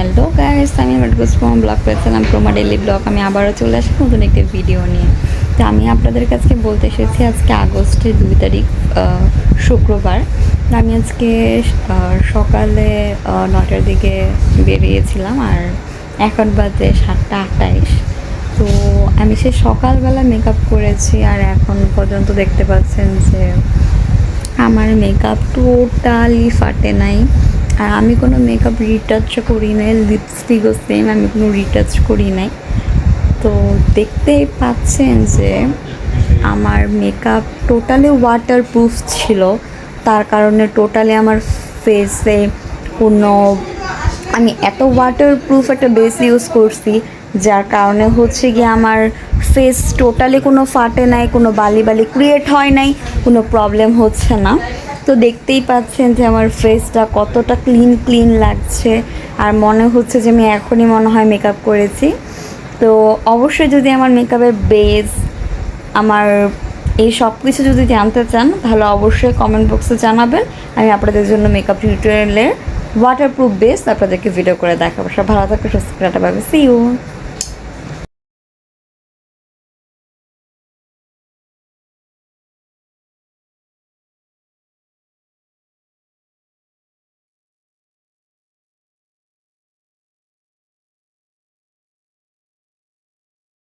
Hello guys, আমি মেটগোস from blog পেয়েছিলাম Croma daily blog. আমি আবারও চলে আসি নতুন একটি ভিডিও নিয়ে। তো আমি আপনাদের কাছে বলতে এসেছি আজকে আগস্টের 2 তারিখ শুক্রবার। আমি আজকে সকালে 9টার দিকে বেরিয়েছিলাম আর এখন বাজে 7:28। তো আমি সে সকালবেলা মেকআপ করেছি আর এখন পর্যন্ত দেখতে পাচ্ছেন যে আমার মেকআপ টোটালি ফাটে নাই। আর আমি কোনো মেকআপ রিটাচ করি নাই, লিপস্টিকও সেম, আমি কোনো রিটাচ করি নাই। তো দেখতেই পাচ্ছেন যে আমার মেকআপ টোটালি ওয়াটারপ্রুফ ছিল, তার কারণে টোটালি আমার ফেসে কোনো আমি এত ওয়াটারপ্রুফ একটা বেস ইউজ করছি, যার কারণে হচ্ছে গিয়ে আমার ফেস টোটালি কোনো ফাটে নাই, কোনো বালি বালি ক্রিয়েট হয় নাই, কোনো প্রবলেম হচ্ছে না। তো দেখতেই পাচ্ছেন যে আমার ফেসটা কতটা ক্লিন লাগছে আর মনে হচ্ছে যে আমি এখনই মনে হয় মেকআপ করেছি। তো অবশ্যই যদি আমার মেকআপের বেস, আমার এই সব কিছু যদি জানতে চান তাহলে অবশ্যই কমেন্ট বক্সে জানাবেন। আমি আপনাদের জন্য মেকআপ টিউটোরিয়ালের ওয়াটারপ্রুফ বেস আপনাদেরকে ভিডিও করে দেখাবো। সব ভালো থাকবে, সুস্থ থাকবে, সি ইউ।